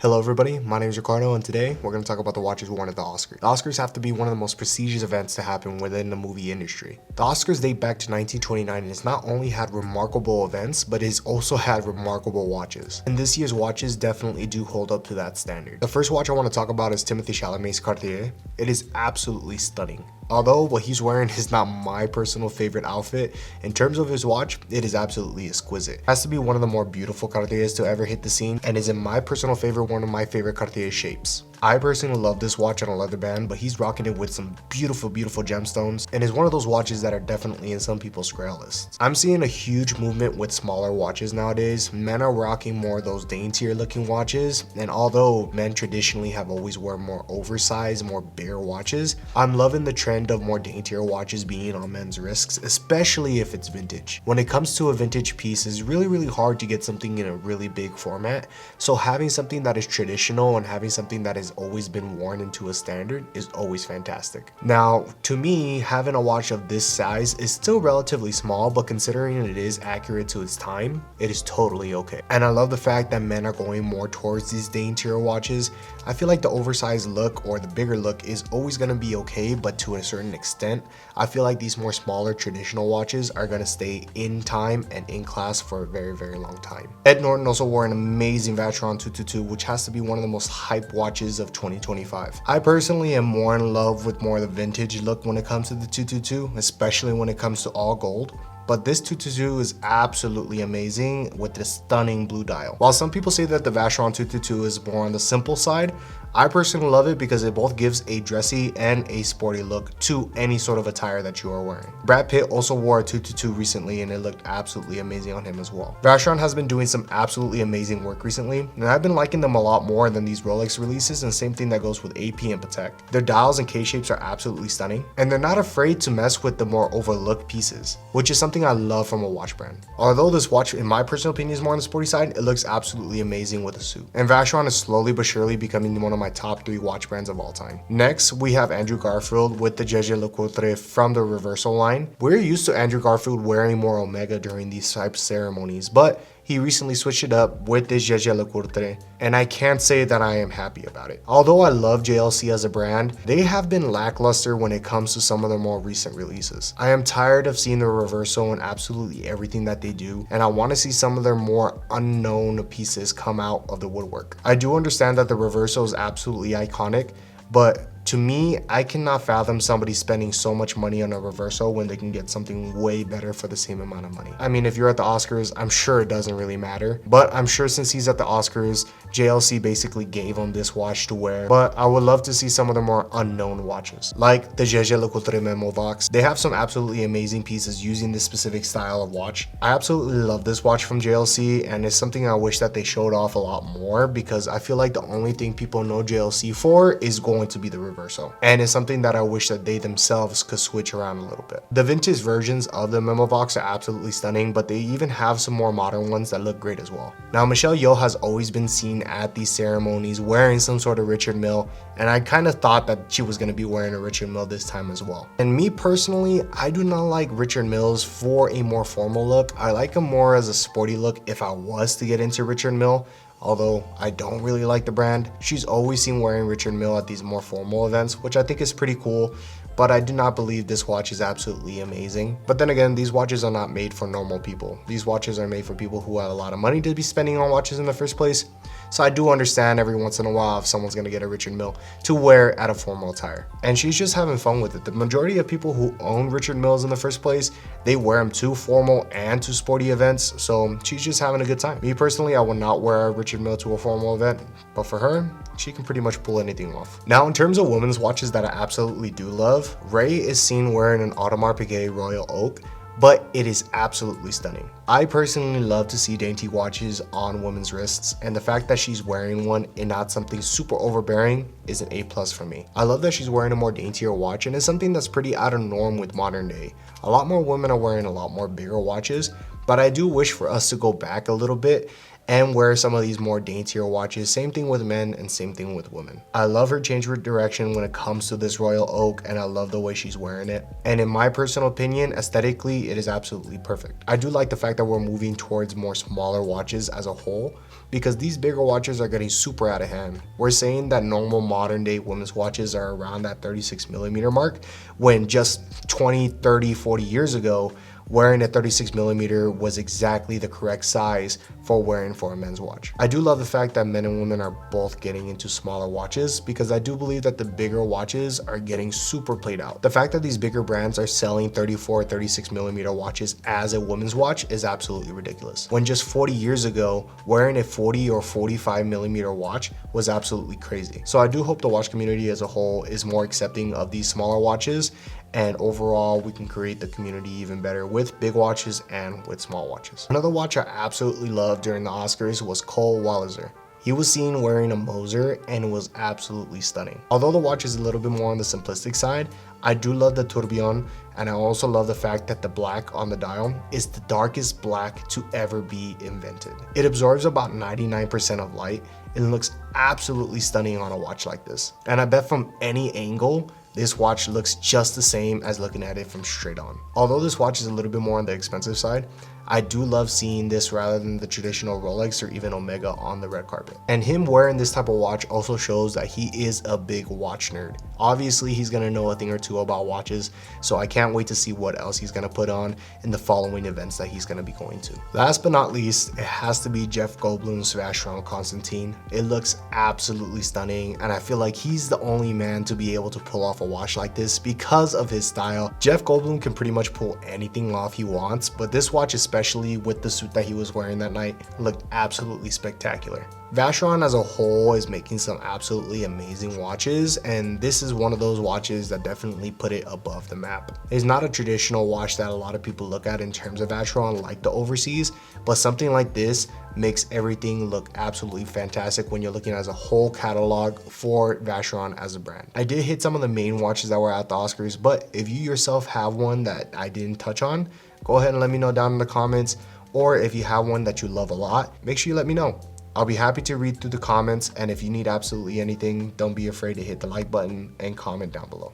Hello everybody, my name is Ricardo and today we're going to talk about the watches worn at the Oscars. The Oscars have to be one of the most prestigious events to happen within the movie industry. The Oscars date back to 1929 and it's not only had remarkable events, but it's also had remarkable watches. And this year's watches definitely do hold up to that standard. The first watch I want to talk about is Timothée Chalamet's Cartier. It is absolutely stunning. Although what he's wearing is not my personal favorite outfit, in terms of his watch, it is absolutely exquisite. It has to be one of the more beautiful Cartiers to ever hit the scene and is in my personal favorite one of my favorite Cartier shapes. I personally love this watch on a leather band, but he's rocking it with some beautiful gemstones and is one of those watches that are definitely in some people's grail lists. I'm seeing a huge movement with smaller watches nowadays. Men are rocking more of those daintier looking watches, and although men traditionally have always worn more oversized, more bigger watches, I'm loving the trend of more daintier watches being on men's wrists, especially if it's vintage. When it comes to a vintage piece, it's really hard to get something in a really big format, so having something that is traditional and having something that is always been worn into a standard is always fantastic. Now, to me, having a watch of this size is still relatively small, but considering it is accurate to its time, it is totally okay. And I love the fact that men are going more towards these daintier watches. I feel like the oversized look or the bigger look is always going to be okay, but to a certain extent, I feel like these more smaller traditional watches are going to stay in time and in class for a very long time. Ed Norton also wore an amazing Vacheron 222, which has to be one of the most hype watches of 2025. I personally am more in love with more of the vintage look when it comes to the 222, especially when it comes to all gold. But this 222 is absolutely amazing with the stunning blue dial. While some people say that the Vacheron 222 is more on the simple side, I personally love it because it both gives a dressy and a sporty look to any sort of attire that you are wearing. Brad Pitt also wore a 222 recently and it looked absolutely amazing on him as well. Vacheron has been doing some absolutely amazing work recently, and I've been liking them a lot more than these Rolex releases, and same thing that goes with AP and Patek. Their dials and K-shapes are absolutely stunning, and they're not afraid to mess with the more overlooked pieces, which is something I love from a watch brand. Although this watch, in my personal opinion, is more on the sporty side, it looks absolutely amazing with a suit. And Vacheron is slowly but surely becoming one of my top 3 watch brands of all time. Next, we have Andrew Garfield with the Jaeger LeCoultre from the Reversal line. We're used to Andrew Garfield wearing more Omega during these type ceremonies, but he recently switched it up with this Jaeger LeCoultre, and I can't say that I am happy about it. Although I love JLC as a brand, they have been lackluster when it comes to some of their more recent releases. I am tired of seeing the Reversal in absolutely everything that they do, and I want to see some of their more unknown pieces come out of the woodwork. I do understand that the Reversal is absolutely iconic, but to me, I cannot fathom somebody spending so much money on a Reversal when they can get something way better for the same amount of money. I mean, if you're at the Oscars, I'm sure it doesn't really matter, but I'm sure since he's at the Oscars, JLC basically gave him this watch to wear. But I would love to see some of the more unknown watches, like the Jaeger LeCoultre Memo Vox. They have some absolutely amazing pieces using this specific style of watch. I absolutely love this watch from JLC, and it's something I wish that they showed off a lot more, because I feel like the only thing people know JLC for is going to be the Reversal. And it's something that I wish that they themselves could switch around a little bit. The vintage versions of the Memo Vox are absolutely stunning, but they even have some more modern ones that look great as well. Now, Michelle Yeoh has always been seen at these ceremonies wearing some sort of Richard Mille, and I kind of thought that she was going to be wearing a Richard Mille this time as well. And me personally, I do not like Richard Milles for a more formal look. I like them more as a sporty look if I was to get into Richard Mille. Although I don't really like the brand, she's always seen wearing Richard Mille at these more formal events, which I think is pretty cool, but I do not believe this watch is absolutely amazing. But then again, these watches are not made for normal people. These watches are made for people who have a lot of money to be spending on watches in the first place. So I do understand every once in a while if someone's gonna get a Richard Mille to wear at a formal attire. And she's just having fun with it. The majority of people who own Richard Milles in the first place, they wear them to formal and to sporty events, so she's just having a good time. Me personally, I would not wear a Richard Mille to a formal event, but for her, she can pretty much pull anything off. Now, in terms of women's watches that I absolutely do love, Ray is seen wearing an Audemars Piguet Royal Oak, but it is absolutely stunning. I personally love to see dainty watches on women's wrists, and the fact that she's wearing one and not something super overbearing is an A+ for me. I love that she's wearing a more daintier watch, and it's something that's pretty out of norm with modern day. A lot more women are wearing a lot more bigger watches, but I do wish for us to go back a little bit and wear some of these more daintier watches. Same thing with men and same thing with women. I love her change of direction when it comes to this royal oak, and I love the way she's wearing it. And in my personal opinion, aesthetically, it is absolutely perfect. I do like the fact that we're moving towards more smaller watches as a whole, because these bigger watches are getting super out of hand. We're saying that normal modern day women's watches are around that 36mm mark, when just 20, 30, 40 years ago, wearing a 36mm was exactly the correct size for wearing for a men's watch. I do love the fact that men and women are both getting into smaller watches, because I do believe that the bigger watches are getting super played out. The fact that these bigger brands are selling 34, 36mm watches as a women's watch is absolutely ridiculous. When just 40 years ago, wearing a 40 or 45mm watch was absolutely crazy. So I do hope the watch community as a whole is more accepting of these smaller watches, and overall we can create the community even better with big watches and with small watches. Another watch I absolutely loved during the Oscars was Cole Walliser. He was seen wearing a Moser and it was absolutely stunning. Although the watch is a little bit more on the simplistic side, I do love the tourbillon, and I also love the fact that the black on the dial is the darkest black to ever be invented. It absorbs about 99% of light and looks absolutely stunning on a watch like this. And I bet from any angle, this watch looks just the same as looking at it from straight on. Although this watch is a little bit more on the expensive side, I do love seeing this rather than the traditional Rolex or even Omega on the red carpet. And him wearing this type of watch also shows that he is a big watch nerd. Obviously, he's gonna know a thing or two about watches, so I can't wait to see what else he's gonna put on in the following events that he's gonna be going to. Last but not least, it has to be Jeff Goldblum's Vacheron Constantine. It looks absolutely stunning, and I feel like he's the only man to be able to pull off a watch like this because of his style. Jeff Goldblum can pretty much pull anything off he wants, but this watch, especially with the suit that he was wearing that night, looked absolutely spectacular. Vacheron as a whole is making some absolutely amazing watches, and this is one of those watches that definitely put it above the map. It's not a traditional watch that a lot of people look at in terms of Vacheron, like the Overseas, but something like this makes everything look absolutely fantastic when you're looking as a whole catalog for Vacheron as a brand. I did hit some of the main watches that were at the Oscars, but if you yourself have one that I didn't touch on, go ahead and let me know down in the comments, or if you have one that you love a lot, make sure you let me know. I'll be happy to read through the comments, and if you need absolutely anything, don't be afraid to hit the like button and comment down below.